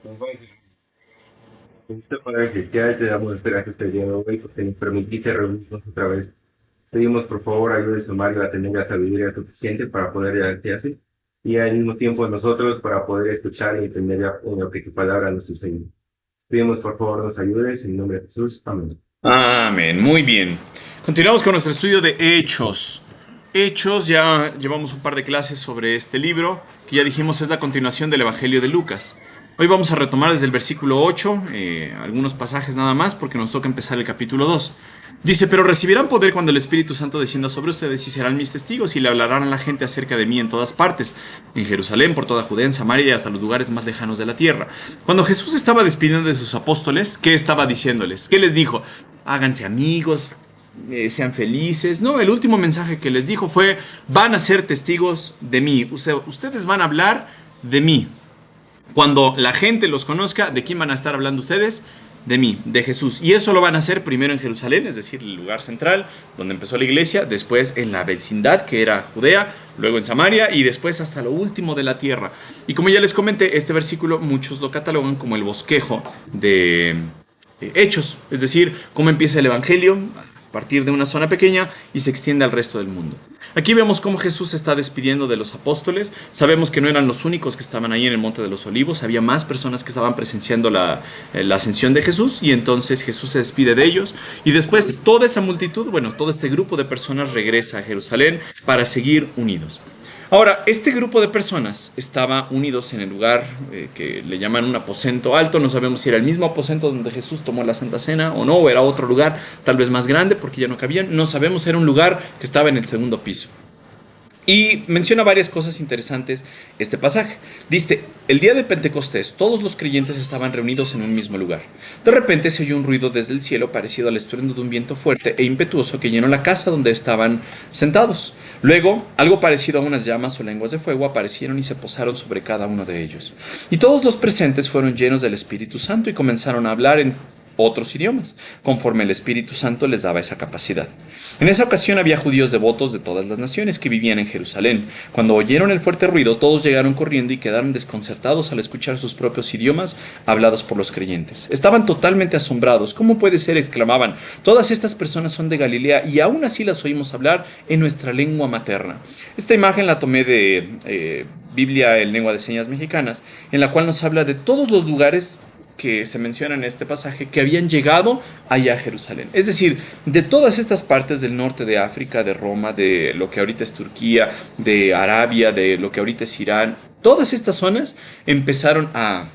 Nos vamos Bendito Padre Celestial, te damos gracias el día de hoy porque nos permitiste reunirnos otra vez. Pedimos por favor ayudes a Mario a tener la sabiduría suficiente para poder dar clase y al mismo tiempo nosotros para poder escuchar y entender en lo que tu palabra nos enseña. Pedimos por favor nos ayudes en el nombre de Jesús. Amén. Amén, muy bien. Continuamos con nuestro estudio de Hechos. Hechos, ya llevamos un par de clases sobre este libro, que ya dijimos es la continuación del Evangelio de Lucas. Hoy vamos a retomar desde el versículo 8, algunos pasajes nada más, porque nos toca empezar el capítulo 2. Dice, pero recibirán poder cuando el Espíritu Santo descienda sobre ustedes y serán mis testigos y le hablarán a la gente acerca de mí en todas partes, en Jerusalén, por toda Judea, en Samaria y hasta los lugares más lejanos de la tierra. Cuando Jesús estaba despidiendo de sus apóstoles, ¿qué estaba diciéndoles? ¿Qué les dijo? Háganse amigos, sean felices. No, el último mensaje que les dijo fue, van a ser testigos de mí. Ustedes van a hablar de mí. Cuando la gente los conozca, ¿de quién van a estar hablando ustedes? De mí, de Jesús. Y eso lo van a hacer primero en Jerusalén, es decir, el lugar central donde empezó la iglesia, después en la vecindad que era Judea, luego en Samaria y después hasta lo último de la tierra. Y como ya les comenté, este versículo muchos lo catalogan como el bosquejo de Hechos, es decir, cómo empieza el Evangelio a partir de una zona pequeña y se extiende al resto del mundo. Aquí vemos cómo Jesús se está despidiendo de los apóstoles. Sabemos que no eran los únicos que estaban ahí en el Monte de los Olivos. Había más personas que estaban presenciando la ascensión de Jesús. Y entonces Jesús se despide de ellos. Y después toda esa multitud, bueno, todo este grupo de personas regresa a Jerusalén para seguir unidos. Ahora, este grupo de personas estaba unidos en el lugar que le llaman un aposento alto. No sabemos si era el mismo aposento donde Jesús tomó la Santa Cena o no, o era otro lugar tal vez más grande porque ya no cabían. No sabemos, era un lugar que estaba en el segundo piso. Y menciona varias cosas interesantes este pasaje. Dice, el día de Pentecostés todos los creyentes estaban reunidos en un mismo lugar. De repente se oyó un ruido desde el cielo parecido al estruendo de un viento fuerte e impetuoso que llenó la casa donde estaban sentados. Luego, algo parecido a unas llamas o lenguas de fuego aparecieron y se posaron sobre cada uno de ellos. Y todos los presentes fueron llenos del Espíritu Santo y comenzaron a hablar en otros idiomas, conforme el Espíritu Santo les daba esa capacidad. En esa ocasión había judíos devotos de todas las naciones que vivían en Jerusalén. Cuando oyeron el fuerte ruido, todos llegaron corriendo y quedaron desconcertados al escuchar sus propios idiomas hablados por los creyentes. Estaban totalmente asombrados. ¿Cómo puede ser?, exclamaban. Todas estas personas son de Galilea y aún así las oímos hablar en nuestra lengua materna. Esta imagen la tomé de Biblia en lengua de señas mexicanas, en la cual nos habla de todos los lugares que se menciona en este pasaje que habían llegado allá a Jerusalén. Es decir, de todas estas partes del norte de África, de Roma, de lo que ahorita es Turquía, de Arabia, de lo que ahorita es Irán, todas estas zonas empezaron a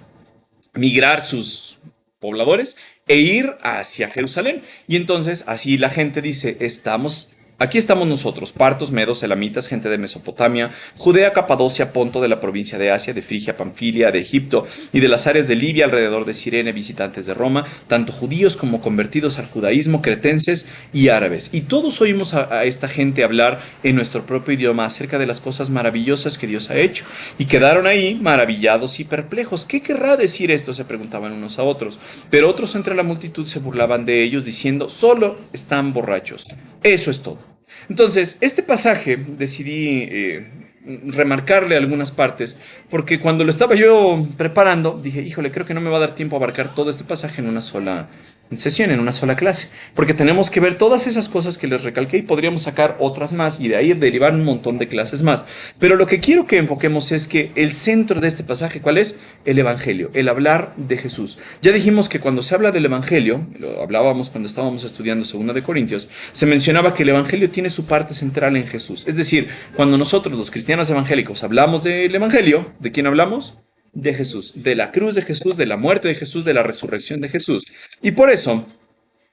migrar sus pobladores e ir hacia Jerusalén. Y entonces así la gente dice, aquí estamos nosotros, partos, medos, elamitas, gente de Mesopotamia, Judea, Capadocia, Ponto, de la provincia de Asia, de Frigia, Panfilia, de Egipto y de las áreas de Libia alrededor de Cirene, visitantes de Roma, tanto judíos como convertidos al judaísmo, cretenses y árabes. Y todos oímos a esta gente hablar en nuestro propio idioma acerca de las cosas maravillosas que Dios ha hecho. Y quedaron ahí maravillados y perplejos. ¿Qué querrá decir esto?, se preguntaban unos a otros. Pero otros entre la multitud se burlaban de ellos diciendo, solo están borrachos. Eso es todo. Entonces, este pasaje decidí remarcarle algunas partes, porque cuando lo estaba yo preparando, dije, híjole, creo que no me va a dar tiempo a abarcar todo este pasaje en una sola sesión, en una sola clase, porque tenemos que ver todas esas cosas que les recalqué y podríamos sacar otras más y de ahí derivar un montón de clases más. Pero lo que quiero que enfoquemos es que el centro de este pasaje, ¿cuál es? El Evangelio, el hablar de Jesús. Ya dijimos que cuando se habla del Evangelio, lo hablábamos cuando estábamos estudiando 2 de Corintios, se mencionaba que el Evangelio tiene su parte central en Jesús. Es decir, cuando nosotros los cristianos evangélicos hablamos del Evangelio, ¿de quién hablamos? De Jesús, de la cruz de Jesús, de la muerte de Jesús, de la resurrección de Jesús. Y por eso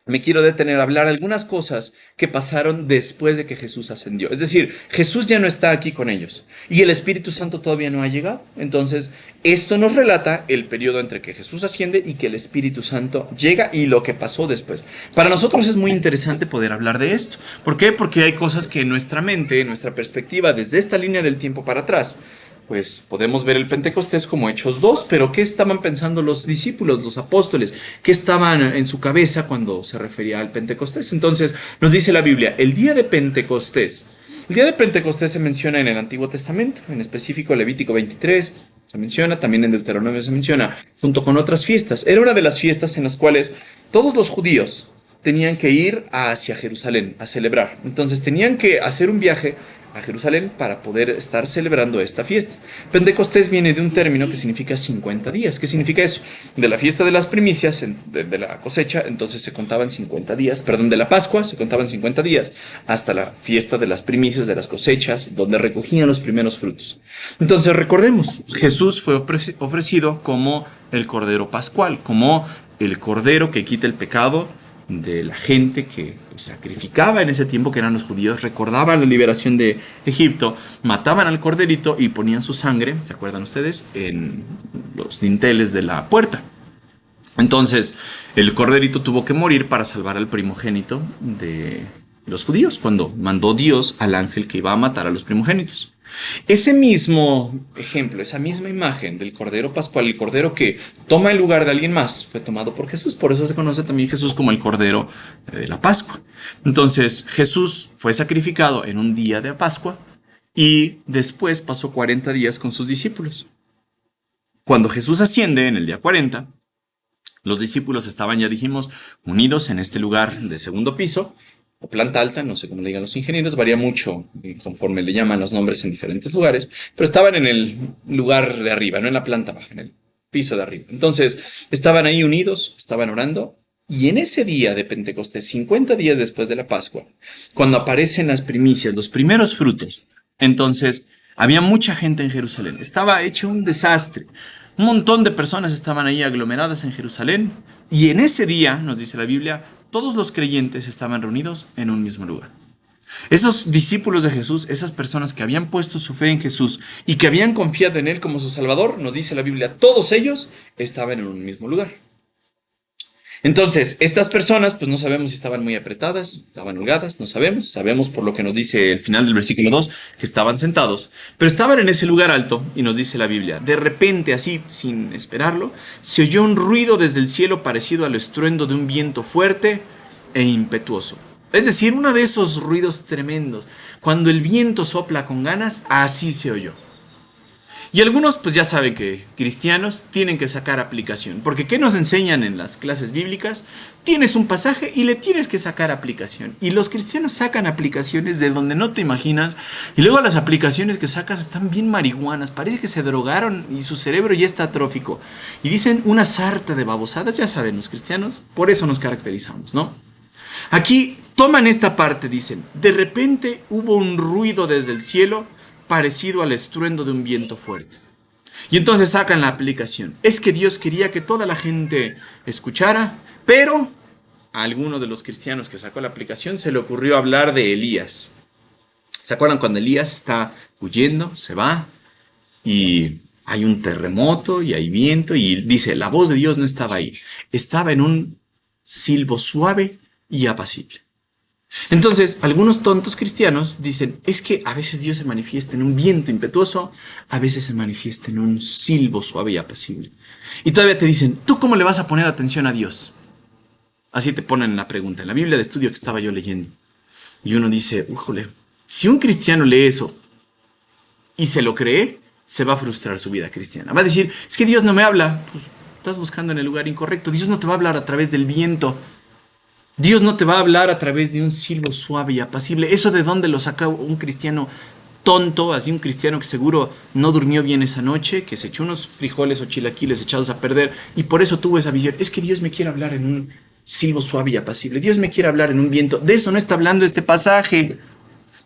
me quiero detener a hablar algunas cosas que pasaron después de que Jesús ascendió. Es decir, Jesús ya no está aquí con ellos y el Espíritu Santo todavía no ha llegado. Entonces, esto nos relata el periodo entre que Jesús asciende y que el Espíritu Santo llega y lo que pasó después. Para nosotros es muy interesante poder hablar de esto. ¿Por qué? Porque hay cosas que en nuestra mente, en nuestra perspectiva, desde esta línea del tiempo para atrás, pues podemos ver el Pentecostés como Hechos 2, pero ¿qué estaban pensando los discípulos, los apóstoles? ¿Qué estaban en su cabeza cuando se refería al Pentecostés? Entonces nos dice la Biblia, el día de Pentecostés. El día de Pentecostés se menciona en el Antiguo Testamento, en específico Levítico 23, se menciona, también en Deuteronomio se menciona, junto con otras fiestas. Era una de las fiestas en las cuales todos los judíos tenían que ir hacia Jerusalén a celebrar. Entonces tenían que hacer un viaje a Jerusalén para poder estar celebrando esta fiesta. Pentecostés viene de un término que significa 50 días. ¿Qué significa eso? De la fiesta de las primicias, de la cosecha, entonces se contaban 50 días, perdón, de la Pascua se contaban 50 días, hasta la fiesta de las primicias, de las cosechas, donde recogían los primeros frutos. Entonces recordemos, Jesús fue ofrecido como el Cordero Pascual, como el Cordero que quita el pecado de la gente que sacrificaba en ese tiempo, que eran los judíos, recordaban la liberación de Egipto, mataban al corderito y ponían su sangre, ¿se acuerdan ustedes?, en los dinteles de la puerta. Entonces, el corderito tuvo que morir para salvar al primogénito de los judíos, cuando mandó Dios al ángel que iba a matar a los primogénitos. Ese mismo ejemplo, esa misma imagen del Cordero Pascual, el Cordero que toma el lugar de alguien más, fue tomado por Jesús. Por eso se conoce también Jesús como el Cordero de la Pascua. Entonces, Jesús fue sacrificado en un día de Pascua y después pasó 40 días con sus discípulos. Cuando Jesús asciende en el día 40, los discípulos estaban, ya dijimos, unidos en este lugar de segundo piso, o planta alta, no sé cómo le digan los ingenieros, varía mucho conforme le llaman los nombres en diferentes lugares, pero estaban en el lugar de arriba, no en la planta baja, en el piso de arriba. Entonces, estaban ahí unidos, estaban orando, y en ese día de Pentecostés, 50 días después de la Pascua, cuando aparecen las primicias, los primeros frutos, entonces había mucha gente en Jerusalén, estaba hecho un desastre. Un montón de personas estaban ahí aglomeradas en Jerusalén, y en ese día, nos dice la Biblia, todos los creyentes estaban reunidos en un mismo lugar. Esos discípulos de Jesús, esas personas que habían puesto su fe en Jesús y que habían confiado en Él como su Salvador, nos dice la Biblia, todos ellos estaban en un mismo lugar. Entonces, estas personas, pues no sabemos si estaban muy apretadas, estaban holgadas, no sabemos. Sabemos por lo que nos dice el final del versículo 2, que estaban sentados, pero estaban en ese lugar alto, y nos dice la Biblia, de repente, así, sin esperarlo, se oyó un ruido desde el cielo parecido al estruendo de un viento fuerte e impetuoso. Es decir, uno de esos ruidos tremendos. Cuando el viento sopla con ganas, así se oyó. Y algunos pues ya saben que cristianos tienen que sacar aplicación, porque ¿qué nos enseñan en las clases bíblicas? Tienes un pasaje y le tienes que sacar aplicación. Y los cristianos sacan aplicaciones de donde no te imaginas, y luego las aplicaciones que sacas están bien marihuanas, parece que se drogaron y su cerebro ya está atrófico. Y dicen una sarta de babosadas, ya saben los cristianos, por eso nos caracterizamos, ¿no? Aquí toman esta parte, dicen, de repente hubo un ruido desde el cielo, parecido al estruendo de un viento fuerte. Y entonces sacan la aplicación. Es que Dios quería que toda la gente escuchara, pero a alguno de los cristianos que sacó la aplicación se le ocurrió hablar de Elías. ¿Se acuerdan cuando Elías está huyendo, se va y hay un terremoto y hay viento y dice, la voz de Dios no estaba ahí, estaba en un silbo suave y apacible? Entonces, algunos tontos cristianos dicen, es que a veces Dios se manifiesta en un viento impetuoso, a veces se manifiesta en un silbo suave y apacible. Y todavía te dicen, ¿tú cómo le vas a poner atención a Dios? Así te ponen la pregunta en la Biblia de estudio que estaba yo leyendo. Y uno dice, híjole, si un cristiano lee eso y se lo cree, se va a frustrar su vida cristiana. Va a decir, es que Dios no me habla. Pues estás buscando en el lugar incorrecto. Dios no te va a hablar a través del viento. Dios no te va a hablar a través de un silbo suave y apacible. ¿Eso de dónde lo saca un cristiano tonto? Así un cristiano que seguro no durmió bien esa noche, que se echó unos frijoles o chilaquiles echados a perder y por eso tuvo esa visión. Es que Dios me quiere hablar en un silbo suave y apacible. Dios me quiere hablar en un viento. De eso no está hablando este pasaje.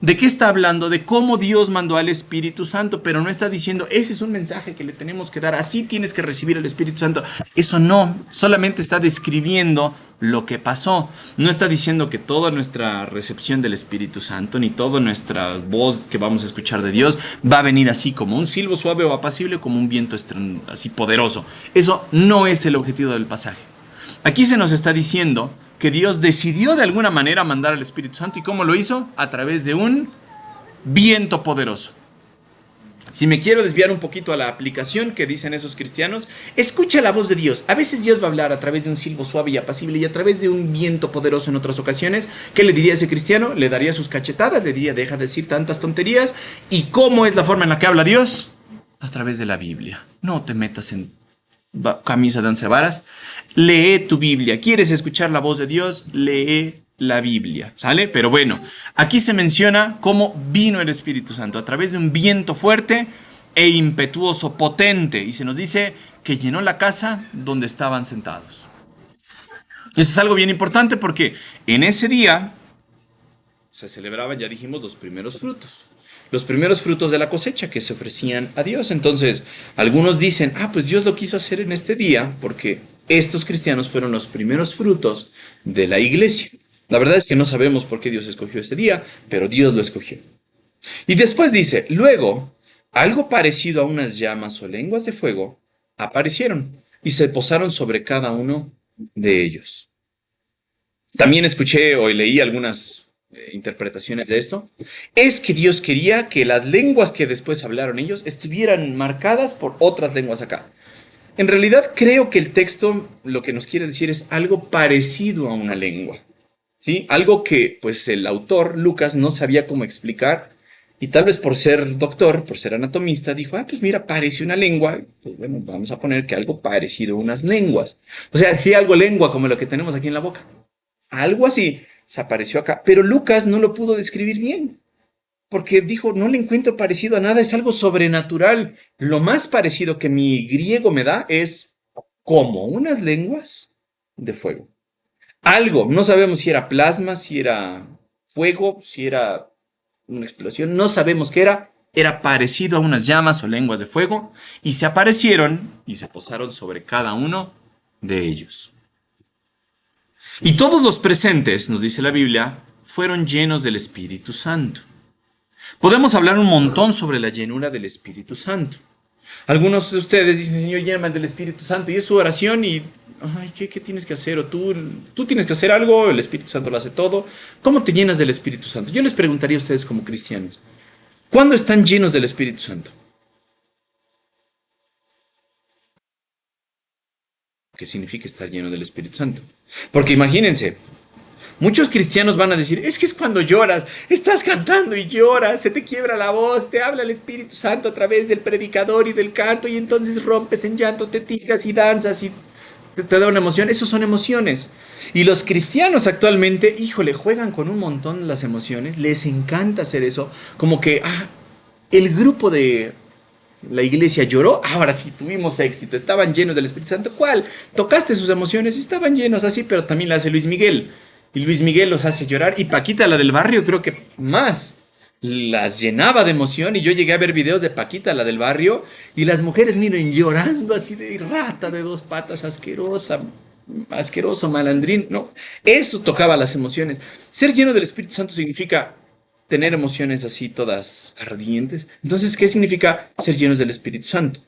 ¿De qué está hablando? De cómo Dios mandó al Espíritu Santo, pero no está diciendo, ese es un mensaje que le tenemos que dar, así tienes que recibir el Espíritu Santo. Eso no, solamente está describiendo lo que pasó. No está diciendo que toda nuestra recepción del Espíritu Santo, ni toda nuestra voz que vamos a escuchar de Dios, va a venir así como un silbo suave o apacible, como un viento así poderoso. Eso no es el objetivo del pasaje. Aquí se nos está diciendo que Dios decidió de alguna manera mandar al Espíritu Santo. ¿Y cómo lo hizo? A través de un viento poderoso. Si me quiero desviar un poquito a la aplicación que dicen esos cristianos, escucha la voz de Dios. A veces Dios va a hablar a través de un silbo suave y apacible y a través de un viento poderoso en otras ocasiones. ¿Qué le diría a ese cristiano? Le daría sus cachetadas, le diría, deja de decir tantas tonterías. ¿Y cómo es la forma en la que habla Dios? a través de la Biblia. No te metas en camisa de once varas. Lee tu Biblia. ¿Quieres escuchar la voz de Dios? Lee la Biblia, ¿sale? Pero bueno, aquí se menciona cómo vino el Espíritu Santo a través de un viento fuerte e impetuoso, potente, y se nos dice que llenó la casa donde estaban sentados. Eso es algo bien importante porque en ese día se celebraban, ya dijimos, los primeros frutos. Los primeros frutos de la cosecha que se ofrecían a Dios. Entonces, algunos dicen, pues Dios lo quiso hacer en este día porque estos cristianos fueron los primeros frutos de la iglesia. La verdad es que no sabemos por qué Dios escogió ese día, pero Dios lo escogió. Y después dice, luego, algo parecido a unas llamas o lenguas de fuego aparecieron y se posaron sobre cada uno de ellos. También escuché o leí algunas interpretaciones de esto. Es que Dios quería que las lenguas que después hablaron ellos estuvieran marcadas por otras lenguas acá. En realidad creo que el texto lo que nos quiere decir es algo parecido a una lengua. ¿Sí? Algo que pues el autor, Lucas, no sabía cómo explicar y tal vez por ser doctor, por ser anatomista, dijo, pues mira, parece una lengua, pues bueno, vamos a poner que algo parecido a unas lenguas. O sea, sí, algo lengua como lo que tenemos aquí en la boca. Algo así se apareció acá, pero Lucas no lo pudo describir bien, porque dijo, no le encuentro parecido a nada, es algo sobrenatural. Lo más parecido que mi griego me da es como unas lenguas de fuego. Algo, no sabemos si era plasma, si era fuego, si era una explosión, no sabemos qué era parecido a unas llamas o lenguas de fuego, y se aparecieron y se posaron sobre cada uno de ellos. Y todos los presentes, nos dice la Biblia, fueron llenos del Espíritu Santo. Podemos hablar un montón sobre la llenura del Espíritu Santo. Algunos de ustedes dicen, Señor, lléname del Espíritu Santo, y es su oración y... ¿qué tienes que hacer? O tú tienes que hacer algo, el Espíritu Santo lo hace todo. ¿Cómo te llenas del Espíritu Santo? Yo les preguntaría a ustedes como cristianos, ¿cuándo están llenos del Espíritu Santo? ¿Qué significa estar lleno del Espíritu Santo? Porque imagínense, muchos cristianos van a decir, es que es cuando lloras, estás cantando y lloras, se te quiebra la voz, te habla el Espíritu Santo a través del predicador y del canto y entonces rompes en llanto, te tiras y danzas y... te da una emoción, esos son emociones. Y los cristianos actualmente, híjole, juegan con un montón las emociones, les encanta hacer eso, como que, el grupo de la iglesia lloró, ahora sí tuvimos éxito, estaban llenos del Espíritu Santo. ¿Cuál? Tocaste sus emociones y estaban llenos así, pero también la hace Luis Miguel. Y Luis Miguel los hace llorar, y Paquita, la del barrio, creo que más. Las llenaba de emoción y yo llegué a ver videos de Paquita, la del barrio, y las mujeres, miren, llorando así de rata de dos patas, asqueroso, malandrín. No, eso tocaba las emociones. Ser lleno del Espíritu Santo significa tener emociones así todas ardientes. Entonces, ¿qué significa ser llenos del Espíritu Santo?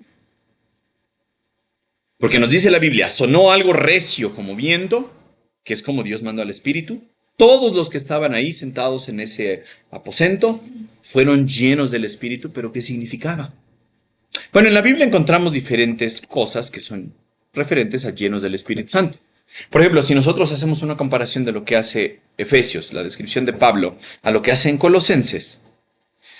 Porque nos dice la Biblia, sonó algo recio como viento, que es como Dios mandó al Espíritu. Todos los que estaban ahí sentados en ese aposento fueron llenos del Espíritu, pero ¿qué significaba? Bueno, en la Biblia encontramos diferentes cosas que son referentes a llenos del Espíritu Santo. Por ejemplo, si nosotros hacemos una comparación de lo que hace Efesios, la descripción de Pablo, a lo que hace en Colosenses,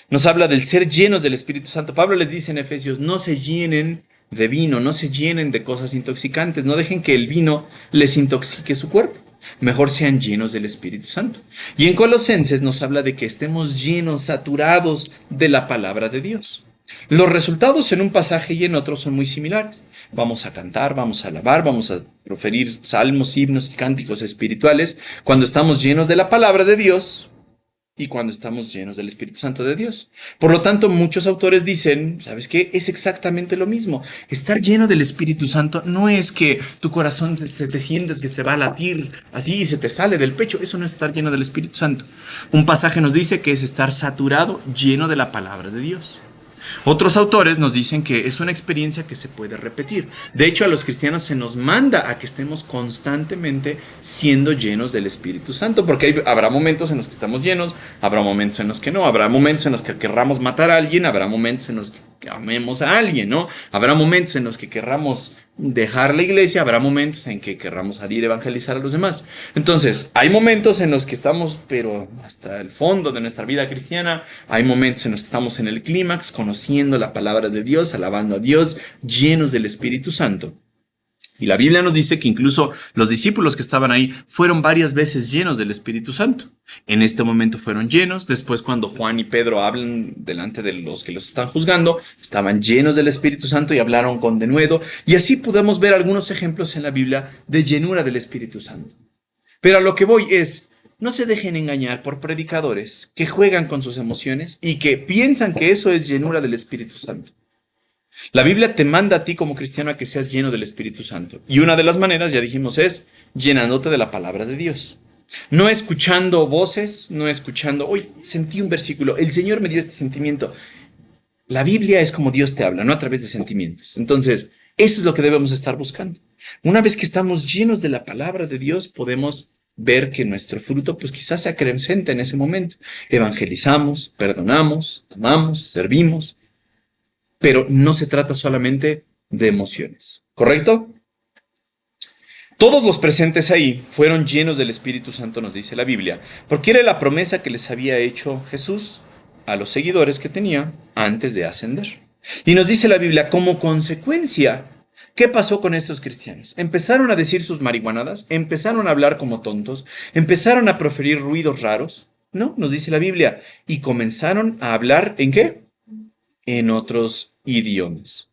nos habla del ser llenos del Espíritu Santo. Pablo les dice en Efesios, no se llenen de vino, no se llenen de cosas intoxicantes, no dejen que el vino les intoxique su cuerpo. Mejor sean llenos del Espíritu Santo. Y en Colosenses nos habla de que estemos llenos, saturados de la palabra de Dios. Los resultados en un pasaje y en otro son muy similares. Vamos a cantar, vamos a alabar, vamos a proferir salmos, himnos y cánticos espirituales cuando estamos llenos de la palabra de Dios y cuando estamos llenos del Espíritu Santo de Dios. Por lo tanto, muchos autores dicen, ¿sabes qué? Es exactamente lo mismo. Estar lleno del Espíritu Santo no es que tu corazón se te sientes que se va a latir así y se te sale del pecho. Eso no es estar lleno del Espíritu Santo. Un pasaje nos dice que es estar saturado, lleno de la palabra de Dios. Otros autores nos dicen que es una experiencia que se puede repetir. De hecho, a los cristianos se nos manda a que estemos constantemente siendo llenos del Espíritu Santo, porque habrá momentos en los que estamos llenos, habrá momentos en los que no, habrá momentos en los que querramos matar a alguien, habrá momentos en los que que amemos a alguien, ¿no? Habrá momentos en los que querramos dejar la iglesia, habrá momentos en que querramos salir a evangelizar a los demás. Entonces, hay momentos en los que estamos, pero hasta el fondo de nuestra vida cristiana, hay momentos en los que estamos en el clímax, conociendo la palabra de Dios, alabando a Dios, llenos del Espíritu Santo. Y la Biblia nos dice que incluso los discípulos que estaban ahí fueron varias veces llenos del Espíritu Santo. En este momento fueron llenos. Después, cuando Juan y Pedro hablan delante de los que los están juzgando, estaban llenos del Espíritu Santo y hablaron con denuedo. Y así podemos ver algunos ejemplos en la Biblia de llenura del Espíritu Santo. Pero a lo que voy es, no se dejen engañar por predicadores que juegan con sus emociones y que piensan que eso es llenura del Espíritu Santo. La Biblia te manda a ti como cristiano a que seas lleno del Espíritu Santo. Y una de las maneras, ya dijimos, es llenándote de la palabra de Dios. No escuchando voces, no escuchando, hoy sentí un versículo, el Señor me dio este sentimiento. La Biblia es como Dios te habla, no a través de sentimientos. Entonces, eso es lo que debemos estar buscando. Una vez que estamos llenos de la palabra de Dios, podemos ver que nuestro fruto, pues quizás se acrecente en ese momento. Evangelizamos, perdonamos, amamos, servimos. Pero no se trata solamente de emociones, ¿correcto? Todos los presentes ahí fueron llenos del Espíritu Santo, nos dice la Biblia, porque era la promesa que les había hecho Jesús a los seguidores que tenía antes de ascender. Y nos dice la Biblia, como consecuencia, ¿qué pasó con estos cristianos? Empezaron a decir sus marihuanadas, empezaron a hablar como tontos, empezaron a proferir ruidos raros, ¿no? Nos dice la Biblia, y comenzaron a hablar, ¿en qué? En otros idiomas.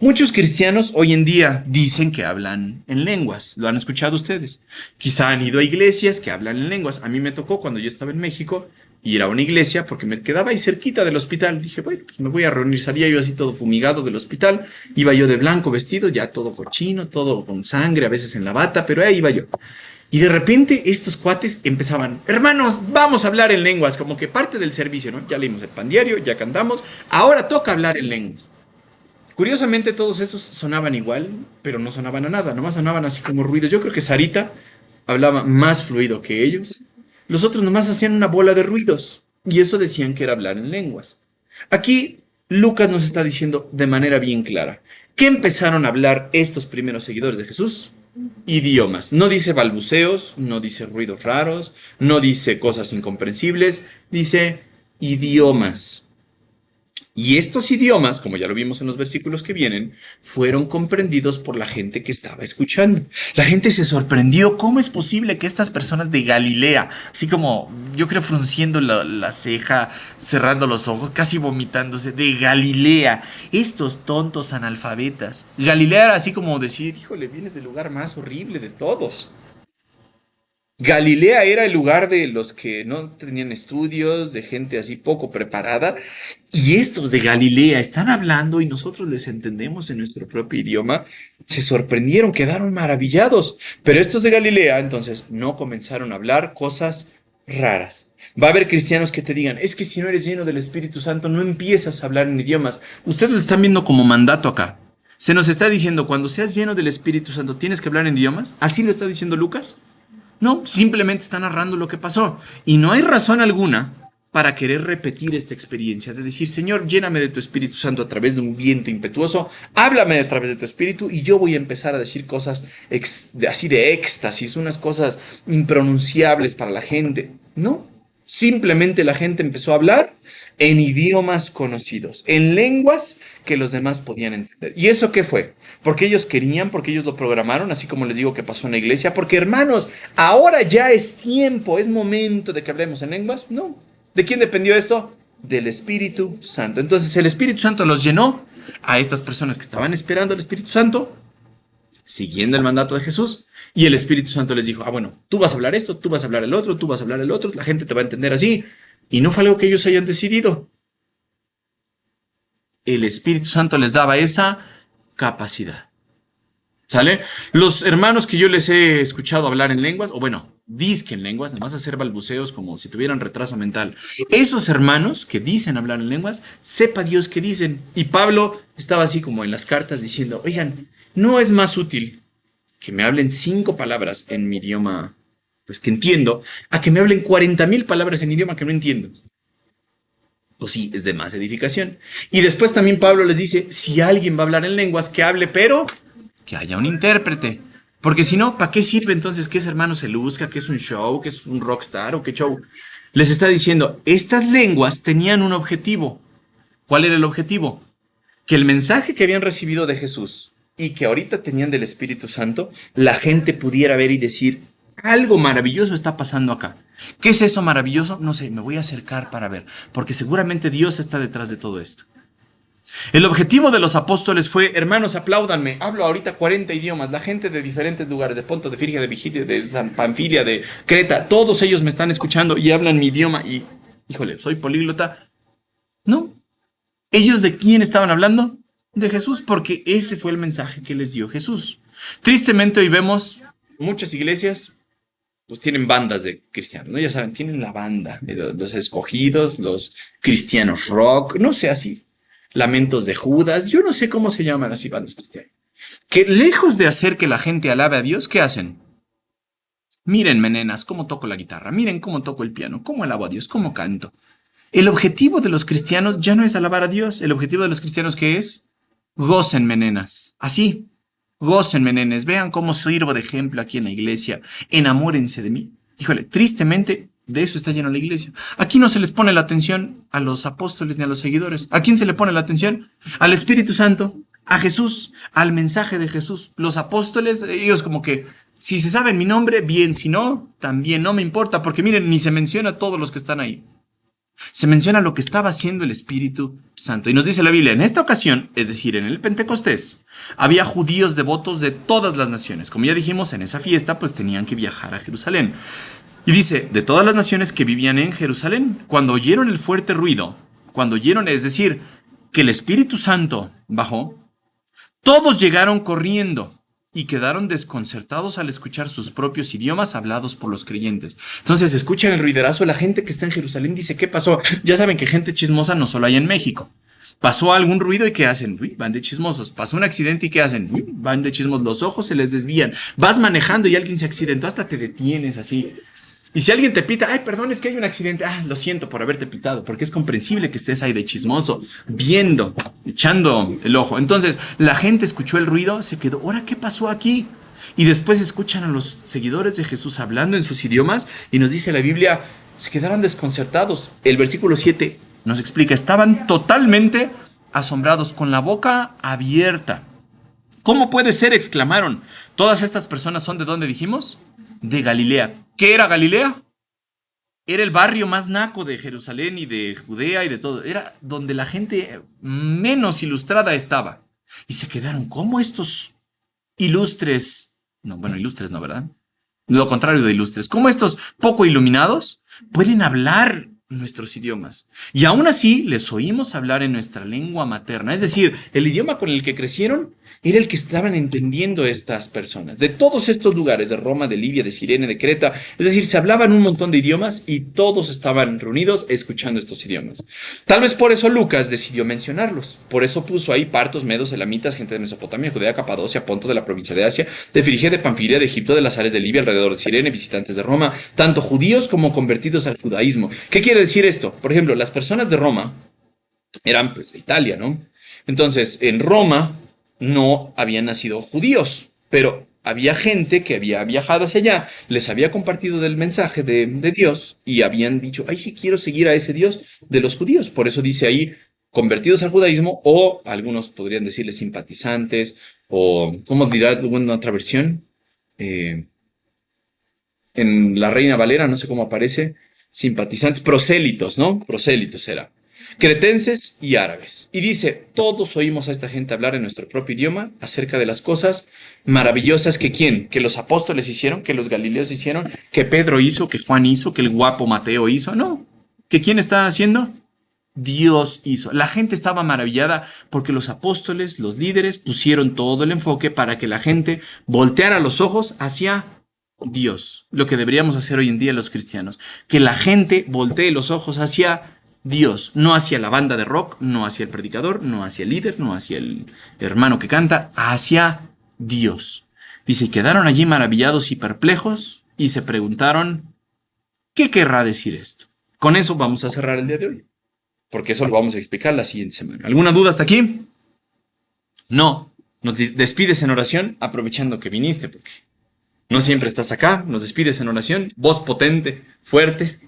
Muchos cristianos hoy en día dicen que hablan en lenguas. ¿Lo han escuchado ustedes? Quizá han ido a iglesias que hablan en lenguas. A mí me tocó cuando yo estaba en México ir a una iglesia porque me quedaba ahí cerquita del hospital. Dije, bueno, pues me voy a reunir. Salía yo así todo fumigado del hospital. Iba yo de blanco vestido, ya todo cochino, todo con sangre, a veces en la bata, pero ahí iba yo. Y de repente estos cuates empezaban, hermanos, vamos a hablar en lenguas, como que parte del servicio, ¿no? Ya leímos el pan diario, ya cantamos, ahora toca hablar en lenguas. Curiosamente todos estos sonaban igual, pero no sonaban a nada, nomás sonaban así como ruidos. Yo creo que Sarita hablaba más fluido que ellos. Los otros nomás hacían una bola de ruidos, y eso decían que era hablar en lenguas. Aquí Lucas nos está diciendo de manera bien clara, ¿qué empezaron a hablar estos primeros seguidores de Jesús? Idiomas. No dice balbuceos, no dice ruidos raros, no dice cosas incomprensibles, dice idiomas. Y estos idiomas, como ya lo vimos en los versículos que vienen, fueron comprendidos por la gente que estaba escuchando. La gente se sorprendió. ¿Cómo es posible que estas personas de Galilea, así como yo creo frunciendo la ceja, cerrando los ojos, casi vomitándose, de Galilea, estos tontos analfabetas? Galilea era así como decir, híjole, vienes del lugar más horrible de todos. Galilea era el lugar de los que no tenían estudios, de gente así poco preparada, y estos de Galilea están hablando y nosotros les entendemos en nuestro propio idioma. Se sorprendieron, quedaron maravillados. Pero estos de Galilea entonces no comenzaron a hablar cosas raras. Va a haber cristianos que te digan, es que si no eres lleno del Espíritu Santo no empiezas a hablar en idiomas. Ustedes lo están viendo como mandato acá. Se nos está diciendo, cuando seas lleno del Espíritu Santo tienes que hablar en idiomas. ¿Así lo está diciendo Lucas? No, simplemente está narrando lo que pasó. Y no hay razón alguna para querer repetir esta experiencia, de decir, Señor, lléname de tu Espíritu Santo a través de un viento impetuoso, háblame a través de tu Espíritu y yo voy a empezar a decir cosas así de éxtasis, unas cosas impronunciables para la gente. No, simplemente la gente empezó a hablar en idiomas conocidos, en lenguas que los demás podían entender. ¿Y eso qué fue? Porque ellos querían, porque ellos lo programaron, así como les digo que pasó en la iglesia, porque hermanos, ahora ya es tiempo, es momento de que hablemos en lenguas. No. ¿De quién dependió esto? Del Espíritu Santo. Entonces el Espíritu Santo los llenó a estas personas que estaban esperando al Espíritu Santo, siguiendo el mandato de Jesús, y el Espíritu Santo les dijo, bueno, tú vas a hablar esto, tú vas a hablar el otro, tú vas a hablar el otro, la gente te va a entender así. Y no fue algo que ellos hayan decidido. El Espíritu Santo les daba esa capacidad. ¿Sale? Los hermanos que yo les he escuchado hablar en lenguas, o bueno, dizque en lenguas, nada más hacer balbuceos como si tuvieran retraso mental. Esos hermanos que dicen hablar en lenguas, sepa Dios que dicen. Y Pablo estaba así como en las cartas diciendo, oigan, ¿no es más útil que me hablen 5 palabras en mi idioma, pues que entiendo, a que me hablen 40,000 palabras en idioma que no entiendo? Pues sí, es de más edificación. Y después también Pablo les dice, si alguien va a hablar en lenguas, que hable, pero que haya un intérprete. Porque si no, ¿para qué sirve entonces que ese hermano se luzca, que es un show, que es un rockstar o qué show? Les está diciendo, estas lenguas tenían un objetivo. ¿Cuál era el objetivo? Que el mensaje que habían recibido de Jesús y que ahorita tenían del Espíritu Santo, la gente pudiera ver y decir, algo maravilloso está pasando acá. ¿Qué es eso maravilloso? No sé, me voy a acercar para ver, porque seguramente Dios está detrás de todo esto. El objetivo de los apóstoles fue, hermanos, apláudanme, hablo ahorita 40 idiomas, la gente de diferentes lugares, de Ponto, de Frigia, de Vigilia, de Panfilia, de Creta, todos ellos me están escuchando y hablan mi idioma y, híjole, soy políglota. No, ¿ellos de quién estaban hablando? De Jesús, porque ese fue el mensaje que les dio Jesús. Tristemente hoy vemos muchas iglesias, pues tienen bandas de cristianos, ¿no? Ya saben, tienen la banda, los escogidos, los cristianos rock, no sé, así, lamentos de Judas, yo no sé cómo se llaman así bandas cristianas. Que lejos de hacer que la gente alabe a Dios, ¿qué hacen? Miren, nenas, cómo toco la guitarra, miren cómo toco el piano, cómo alabo a Dios, cómo canto. El objetivo de los cristianos ya no es alabar a Dios. El objetivo de los cristianos, ¿qué es? Gócenme, nenas. Así. Gócenme, nenes. Vean cómo sirvo de ejemplo aquí en la iglesia. Enamórense de mí. Híjole, tristemente, de eso está llena la iglesia. Aquí no se les pone la atención a los apóstoles ni a los seguidores. ¿A quién se le pone la atención? Al Espíritu Santo, a Jesús, al mensaje de Jesús. Los apóstoles, ellos como que, si se saben mi nombre, bien. Si no, también no me importa. Porque miren, ni se menciona a todos los que están ahí. Se menciona lo que estaba haciendo el Espíritu Santo. Y nos dice la Biblia, en esta ocasión, es decir, en el Pentecostés, había judíos devotos de todas las naciones. Como ya dijimos, en esa fiesta, pues tenían que viajar a Jerusalén. Y dice, de todas las naciones que vivían en Jerusalén, cuando oyeron el fuerte ruido, cuando oyeron, es decir, que el Espíritu Santo bajó, todos llegaron corriendo y quedaron desconcertados al escuchar sus propios idiomas hablados por los creyentes. Entonces escuchan el ruiderazo, la gente que está en Jerusalén dice, ¿qué pasó? Ya saben que gente chismosa no solo hay en México. Pasó algún ruido y ¿qué hacen? Uy, van de chismosos. Pasó un accidente y ¿qué hacen? Uy, van de chismosos. Los ojos se les desvían. Vas manejando y alguien se accidentó, hasta te detienes así. Y si alguien te pita, ay, perdón, es que hay un accidente. Ah, lo siento por haberte pitado, porque es comprensible que estés ahí de chismoso, viendo, echando el ojo. Entonces, la gente escuchó el ruido, se quedó, ¿ahora qué pasó aquí? Y después escuchan a los seguidores de Jesús hablando en sus idiomas y nos dice la Biblia, se quedaron desconcertados. El versículo 7 nos explica, estaban totalmente asombrados, con la boca abierta. ¿Cómo puede ser? Exclamaron. Todas estas personas son ¿de dónde dijimos? De Galilea. ¿Qué era Galilea? Era el barrio más naco de Jerusalén y de Judea y de todo. Era donde la gente menos ilustrada estaba. Y se quedaron, ¿cómo estos ilustres? No, bueno, ilustres no, ¿verdad? Lo contrario de ilustres. ¿Cómo estos poco iluminados pueden hablar nuestros idiomas? Y aún así les oímos hablar en nuestra lengua materna. Es decir, el idioma con el que crecieron era el que estaban entendiendo estas personas. De todos estos lugares, de Roma, de Libia, de Cirene, de Creta. Es decir, se hablaban un montón de idiomas y todos estaban reunidos escuchando estos idiomas. Tal vez por eso Lucas decidió mencionarlos. Por eso puso ahí partos, medos, elamitas, gente de Mesopotamia, Judea, Capadocia, Ponto, de la provincia de Asia, de Frigia, de Panfilia, de Egipto, de las áreas de Libia, alrededor de Cirene, visitantes de Roma, tanto judíos como convertidos al judaísmo. ¿Qué quiere decir esto? Por ejemplo, las personas de Roma eran pues de Italia, ¿no? Entonces, en Roma no habían nacido judíos, pero había gente que había viajado hacia allá, les había compartido del mensaje de Dios y habían dicho, ay, sí quiero seguir a ese Dios de los judíos. Por eso dice ahí, convertidos al judaísmo, o algunos podrían decirle simpatizantes, o, ¿cómo dirá alguna otra versión? En la Reina Valera, no sé cómo aparece, simpatizantes, prosélitos, ¿no? Prosélitos era. Cretenses y árabes. Y dice, todos oímos a esta gente hablar en nuestro propio idioma acerca de las cosas maravillosas que ¿quién? Que los apóstoles hicieron, que los galileos hicieron, que Pedro hizo, que Juan hizo, que el guapo Mateo hizo. No, ¿que quién está haciendo? Dios hizo. La gente estaba maravillada porque los apóstoles, los líderes, pusieron todo el enfoque para que la gente volteara los ojos hacia Dios. Lo que deberíamos hacer hoy en día los cristianos. Que la gente voltee los ojos hacia Dios, no hacia la banda de rock, no hacia el predicador, no hacia el líder, no hacia el hermano que canta, hacia Dios. Dice, y quedaron allí maravillados y perplejos y se preguntaron, ¿qué querrá decir esto? Con eso vamos a cerrar el día de hoy. porque eso lo vamos a explicar la siguiente semana. ¿Alguna duda hasta aquí? No. Nos despides en oración, aprovechando que viniste, porque no siempre estás acá. Nos despides en oración, voz potente, fuerte.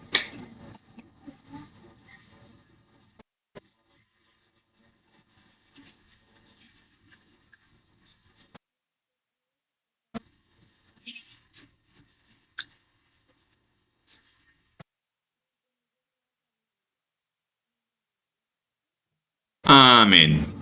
Amén.